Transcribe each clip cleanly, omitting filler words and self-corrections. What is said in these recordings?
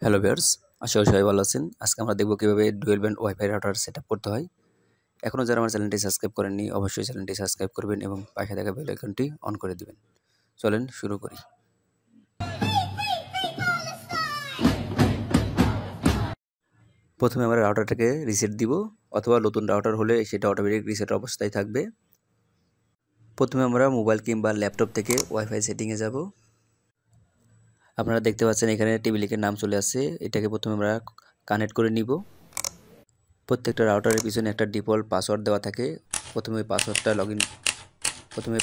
Hello viewers, আশা করি সবাই ভালো আছেন। আজকে আমরা দেখব কিভাবে dual band wifi router setup করতে হয়। এখনও যারা আমার চ্যানেলটি সাবস্ক্রাইব করেননি অবশ্যই চ্যানেলটি সাবস্ক্রাইব করবেন এবং পাশে থাকা বেল আইকনটি অন করে দিবেন। চলেন শুরু করি। প্রথমে আমরা রাউটারটাকে রিসেট দিব, অথবা নতুন রাউটার হলে সেটা অটোমেটিক রিসেট অবস্থায় থাকবে। প্রথমে আমরা মোবাইল কিংবা ল্যাপটপ থেকে ওয়াইফাই সেটিংয়ে যাব। আপনারা দেখতে পাচ্ছেন এখানে টিভি লিংকের নাম চলে আসছে। এটাকে প্রথমে আমরা কানেক্ট করে নিব। প্রত্যেকটা রাউটারের পিছনে একটা ডিফল্ট পাসওয়ার্ড দেওয়া থাকে। প্রথমে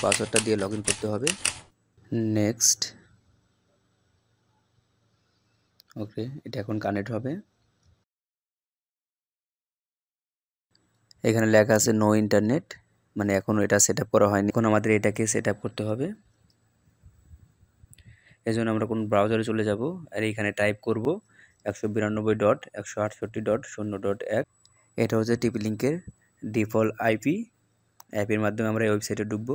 পাসওয়ার্ডটা দিয়ে লগ ইন করতে হবে। নেক্সট। ওকে, এটা এখন কানেক্ট হবে। এখানে লেখা আছে নো ইন্টারনেট, মানে এখনও এটা সেট আপ করা হয়নি। এখন আমাদের এটাকে সেট আপ করতে হবে। এই জন্য আমরা কোন ব্রাউজারে চলে যাব আর এইখানে টাইপ করব 192.168.0.1। এটা হচ্ছে টিপি লিঙ্কের ডিফল্ট আইপি। অ্যাপের মাধ্যমে আমরা এই ওয়েবসাইটে ঢুকবো।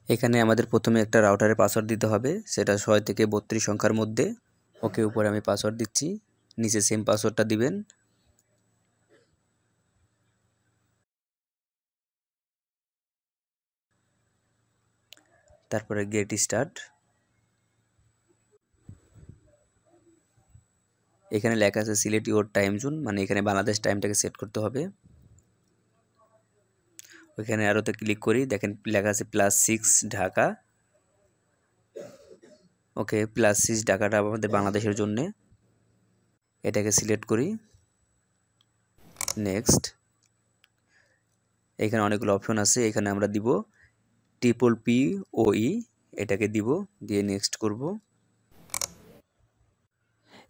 এখানে আমাদের প্রথমে একটা রাউটারের পাসওয়ার্ড দিতে হবে, সেটা 6 থেকে 32 সংখ্যার মধ্যে। ওকে, উপরে আমি পাসওয়ার্ড দিচ্ছি, নিচে সেম পাসওয়ার্ডটা দিবেন। তারপরে গেট স্টার্ট। এখানে লেখা আছে সিলেক্ট ইউর টাইম জোন, মানে এখানে বাংলাদেশ টাইমটাকে সেট করতে হবে। ওইখানে আরোতে ক্লিক করি, দেখেন লেখা আছে +6 ঢাকা। ওকে, +6 ঢাকাটা আমাদের বাংলাদেশের জন্যে। এটাকে সিলেক্ট করি। নেক্সট। এখানে অনেকগুলো অপশন আছে, এখানে আমরা দিব PPPoE, এটাকে দিব, দিয়ে নেক্সট করব।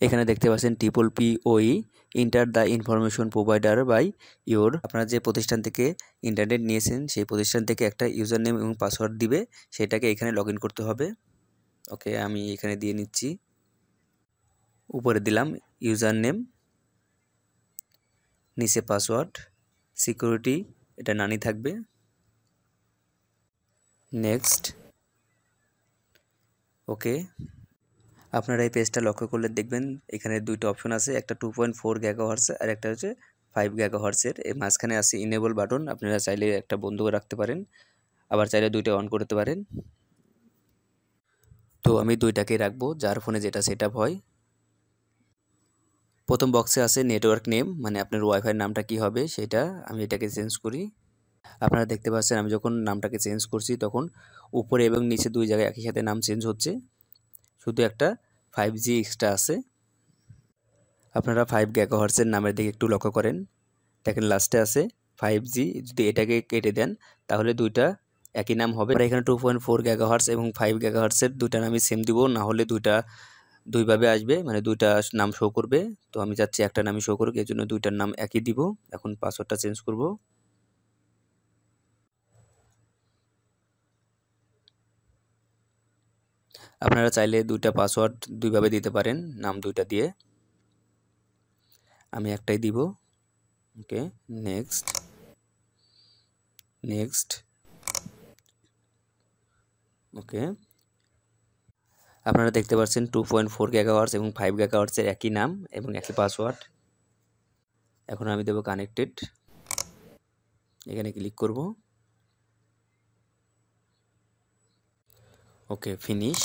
এখানে দেখতে পাচ্ছেন PPPoE enter the information provider by your. আপনারা যে প্রতিষ্ঠান থেকে ইন্টারনেট নিয়েছেন সেই প্রতিষ্ঠান থেকে একটা ইউজার নেম এবং পাসওয়ার্ড দিবে, সেটাকে এখানে লগ ইন করতে হবে। ওকে, আমি এখানে দিয়ে নিচ্ছি। উপরে দিলাম ইউজার নেম, নিচে পাসওয়ার্ড, সিকিউরিটি এটা নানি থাকবে। নেক্সট। ওকে, আপনারা এই পেজটা লক্ষ্য করলে দেখবেন এখানে দুইটা অপশন আছে, একটা 2.4 GHz আর একটা হচ্ছে 5 GHz এর। এই মাঝখানে আছে ইনেবল বাটন, আপনারা চাইলে একটা বন্ধ করে রাখতে পারেন, আবার চাইলে দুইটা অন করতে পারেন। তো আমি দুইটাকেই রাখবো, যার ফোনে যেটা সেট আপ হয়। প্রথম বক্সে আছে নেটওয়ার্ক নেম, মানে আপনার ওয়াইফাই নামটা কি হবে সেটা। আমি এটাকে চেঞ্জ করি। আপনারা দেখতে পাচ্ছেন আমি যখন নামটাকে চেঞ্জ করছি তখন উপরে এবং নিচে দুই জায়গায় একই সাথে নাম চেঞ্জ হচ্ছে, শুধু একটা 5G এক্সট্রা আছে। আপনারা 5 GHz এর নামের দিকে একটু লক্ষ্য করেন, দেখেন লাস্টে আছে 5G। যদি এটাকে কেটে দেন তাহলে দুইটা একই নাম হবে। আর এখানে 2.4 GHz এবং 5 GHz এর দুইটা নামই সেম দিব, না হলে দুইটা দুইভাবে আসবে, মানে দুইটা নাম শো করবে। তো আমি চাচ্ছি একটা নামই শো করুক, এই জন্য দুইটার নাম একই দিব। এখন পাসওয়ার্ডটা চেঞ্জ করব। আপনারা চাইলে দুইটা পাসওয়ার্ড দুইভাবে দিতে পারেন, নাম দুইটা দিয়ে। আমি একটাই দিব। ওকে, নেক্সট। নেক্সট। ওকে, আপনারা দেখতে পাচ্ছেন 2.4 GHz এবং 5 GHz এর একই নাম এবং একই পাসওয়ার্ড। এখন আমি দেব কানেক্টেড, এখানে ক্লিক করব। Okay, finish.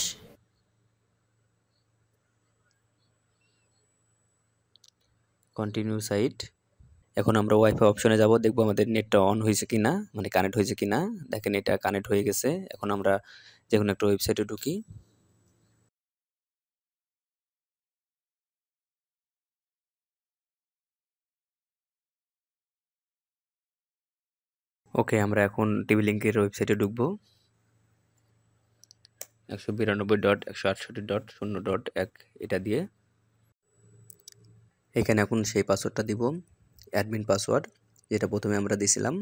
Continue site. এখন আমরা ওয়াইফাই অপশনে যাব, দেখব আমাদের নেটটা অন হয়েছে কিনা, মানে কানেক্ট হয়েছে কিনা। দেখেন এটা কানেক্ট হয়ে গেছে। এখন আমরা যে কোনো একটা ওয়েবসাইটে ঢুকি। ওকে, আমরা এখন টিভি লিঙ্কের ওয়েবসাইটে ঢুকবো 192.168.0.1 এটা দিয়ে। এখানে এখন সেই পাসওয়ার্ডটা দিব, অ্যাডমিন পাসওয়ার্ড, যেটা প্রথমে আমরা দিছিলাম।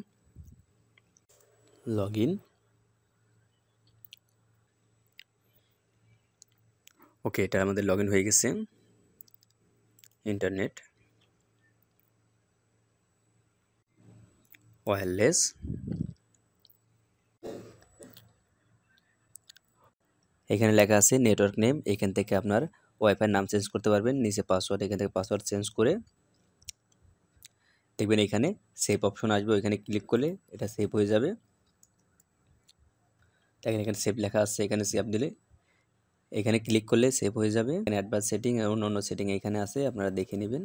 Log in. ওকে, এটা আমাদের লগ ইন হয়ে গেছে। Internet wireless. এখানে লেখা আছে নেটওয়ার্ক নেম, এখান থেকে আপনার ওয়াইফাইয়ের নাম চেঞ্জ করতে পারবেন। নিচে পাসওয়ার্ড, এখান থেকে পাসওয়ার্ড চেঞ্জ করে দেখবেন এখানে সেভ অপশন আসবে, ওইখানে ক্লিক করলে এটা সেভ হয়ে যাবে। দেখেন এখানে সেভ লেখা আছে, এখানে সেভ দিলে এখানে ক্লিক করলে সেভ হয়ে যাবে। এখানে অ্যাডভান্স সেটিং এবং অন্য সেটিং এখানে আছে, আপনারা দেখে নেবেন।